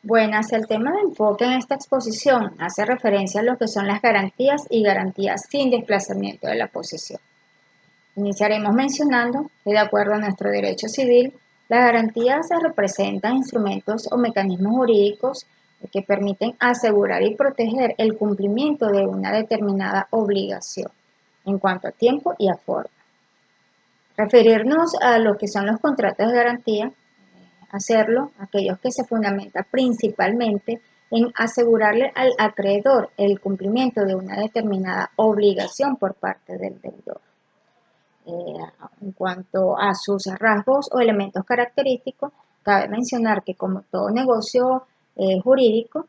Buenas, el tema de enfoque en esta exposición hace referencia a lo que son las garantías y garantías sin desplazamiento de la posesión. Iniciaremos mencionando que de acuerdo a nuestro derecho civil, las garantías se representan instrumentos o mecanismos jurídicos que permiten asegurar y proteger el cumplimiento de una determinada obligación en cuanto a tiempo y a forma. Referirnos a lo que son los contratos de garantía, hacerlo aquellos que se fundamentan principalmente en asegurarle al acreedor el cumplimiento de una determinada obligación por parte del deudor. En cuanto a sus rasgos o elementos característicos, cabe mencionar que como todo negocio jurídico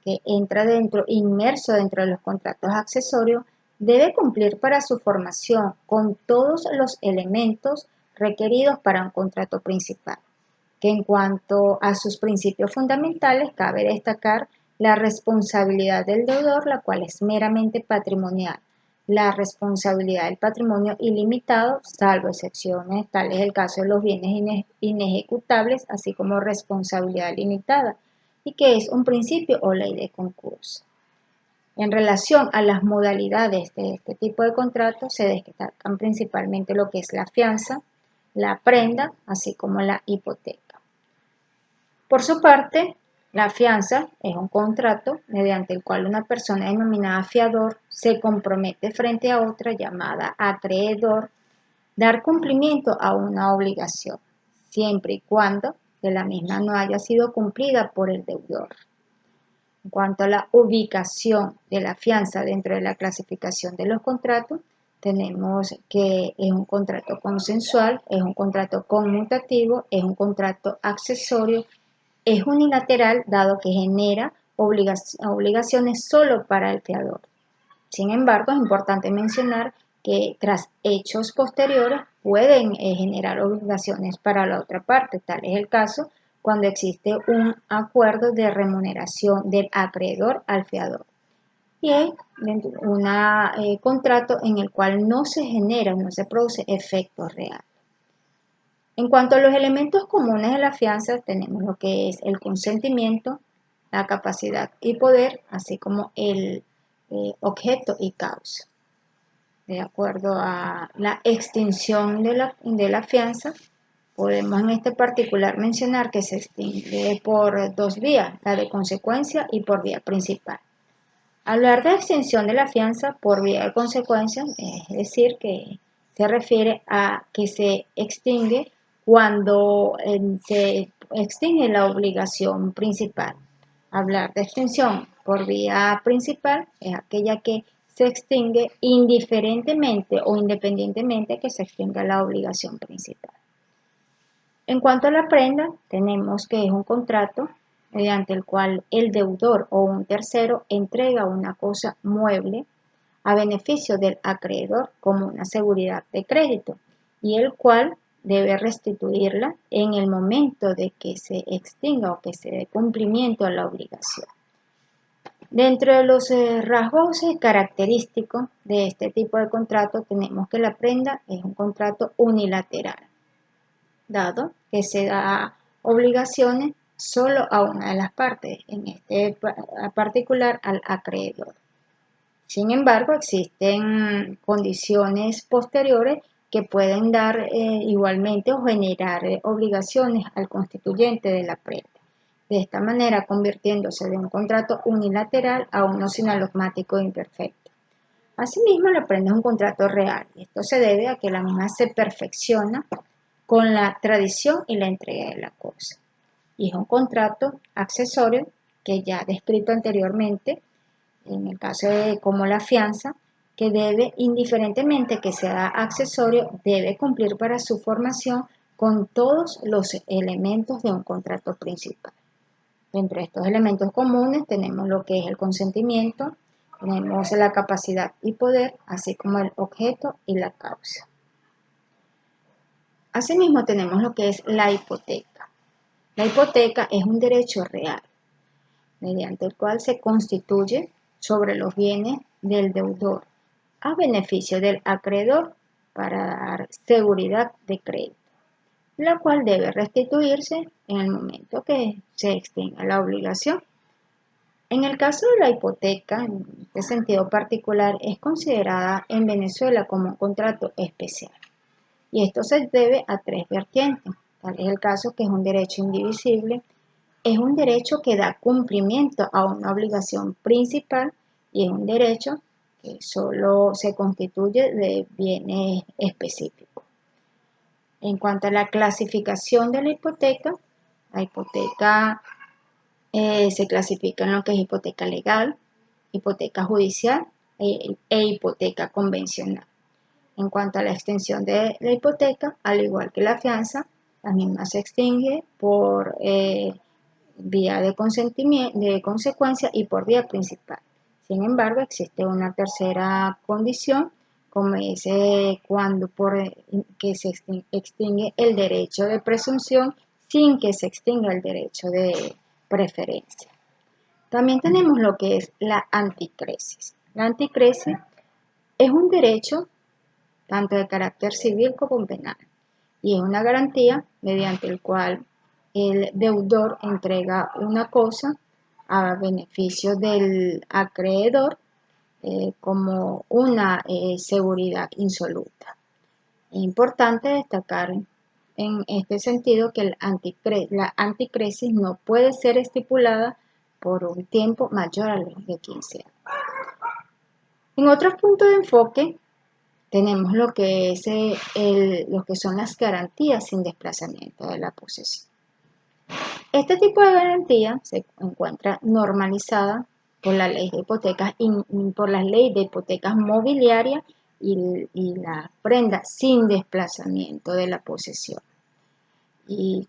que entra inmerso dentro de los contratos accesorios, debe cumplir para su formación con todos los elementos requeridos para un contrato principal, que en cuanto a sus principios fundamentales cabe destacar la responsabilidad del deudor, la cual es meramente patrimonial, la responsabilidad del patrimonio ilimitado, salvo excepciones, tal es el caso de los bienes inejecutables, así como responsabilidad limitada, y que es un principio o ley de concurso. En relación a las modalidades de este tipo de contratos, se destacan principalmente lo que es la fianza, la prenda, así como la hipoteca. Por su parte, la fianza es un contrato mediante el cual una persona denominada fiador se compromete frente a otra llamada acreedor dar cumplimiento a una obligación, siempre y cuando que la misma no haya sido cumplida por el deudor. En cuanto a la ubicación de la fianza dentro de la clasificación de los contratos, tenemos que es un contrato consensual, es un contrato conmutativo, es un contrato accesorio, es unilateral dado que genera obligaciones solo para el fiador. Sin embargo, es importante mencionar que tras hechos posteriores pueden generar obligaciones para la otra parte. Tal es el caso cuando existe un acuerdo de remuneración del acreedor al fiador. Y hay un contrato en el cual no se genera, no se produce efecto real. En cuanto a los elementos comunes de la fianza, tenemos lo que es el consentimiento, la capacidad y poder, así como el objeto y causa. De acuerdo a la extinción de la fianza, podemos en este particular mencionar que se extingue por dos vías, la de consecuencia y por vía principal. Hablar de extinción de la fianza por vía de consecuencia, es decir, que se refiere a que se extingue cuando se extingue la obligación principal. Hablar de extinción por vía principal es aquella que se extingue indiferentemente o independientemente que se extinga la obligación principal. En cuanto a la prenda, tenemos que es un contrato mediante el cual el deudor o un tercero entrega una cosa mueble a beneficio del acreedor como una seguridad de crédito y el cual debe restituirla en el momento de que se extinga o que se dé cumplimiento a la obligación. Dentro de los rasgos característicos de este tipo de contrato tenemos que la prenda es un contrato unilateral, dado que se da obligaciones solo a una de las partes, en este particular al acreedor. Sin embargo, existen condiciones posteriores que pueden dar igualmente o generar obligaciones al constituyente de la prenda. De esta manera, convirtiéndose de un contrato unilateral a uno sinalogmático e imperfecto. Asimismo, la prenda es un contrato real y esto se debe a que la misma se perfecciona con la tradición y la entrega de la cosa. Y es un contrato accesorio que ya descrito anteriormente, en el caso de como la fianza, que debe, indiferentemente que sea accesorio, debe cumplir para su formación con todos los elementos de un contrato principal. Entre estos elementos comunes tenemos lo que es el consentimiento, tenemos la capacidad y poder, así como el objeto y la causa. Asimismo tenemos lo que es la hipoteca. La hipoteca es un derecho real, mediante el cual se constituye sobre los bienes del deudor, a beneficio del acreedor para dar seguridad de crédito. la cual debe restituirse en el momento que se extinga la obligación. En el caso de la hipoteca, en este sentido particular, es considerada en Venezuela como un contrato especial. Y esto se debe a tres vertientes. Tal es el caso que es un derecho indivisible, es un derecho que da cumplimiento a una obligación principal y es un derecho que solo se constituye de bienes específicos. En cuanto a la clasificación de la hipoteca se clasifica en lo que es hipoteca legal, hipoteca judicial e hipoteca convencional. En cuanto a la extensión de la hipoteca, al igual que la fianza, la misma se extingue por vía de consentimiento, de consecuencia y por vía principal. Sin embargo, existe una tercera condición, como es cuando que se extingue el derecho de presunción sin que se extinga el derecho de preferencia. También tenemos lo que es la anticresis. La anticresis es un derecho tanto de carácter civil como penal, y es una garantía mediante el cual el deudor entrega una cosa a beneficio del acreedor como una seguridad insoluta. Es importante destacar en este sentido que la anticresis no puede ser estipulada por un tiempo mayor a los de 15 años. En otros puntos de enfoque tenemos lo que son las garantías sin desplazamiento de la posesión. Este tipo de garantía se encuentra normalizada por la ley de hipotecas por las leyes de hipotecas mobiliarias y la prenda sin desplazamiento de la posesión, y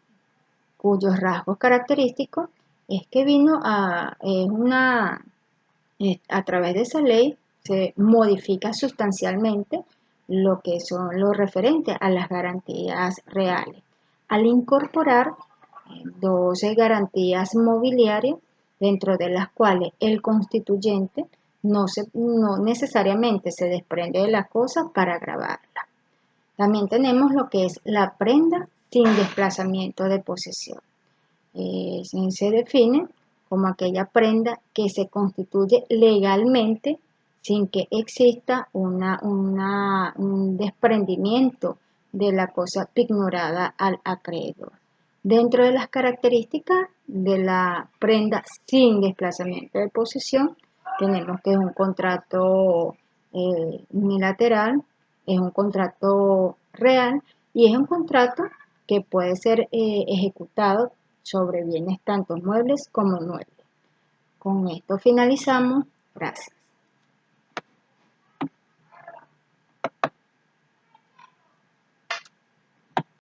cuyos rasgos característicos es que a través de esa ley se modifica sustancialmente lo que son lo referente a las garantías reales, al incorporar 12 garantías mobiliarias, dentro de las cuales el constituyente no necesariamente se desprende de la cosa para gravarla. También tenemos lo que es la prenda sin desplazamiento de posesión. Se define como aquella prenda que se constituye legalmente sin que exista un desprendimiento de la cosa pignorada al acreedor. Dentro de las características de la prenda sin desplazamiento de posesión, tenemos que es un contrato unilateral, es un contrato real y es un contrato que puede ser ejecutado sobre bienes tanto muebles como inmuebles. Con esto finalizamos. Gracias.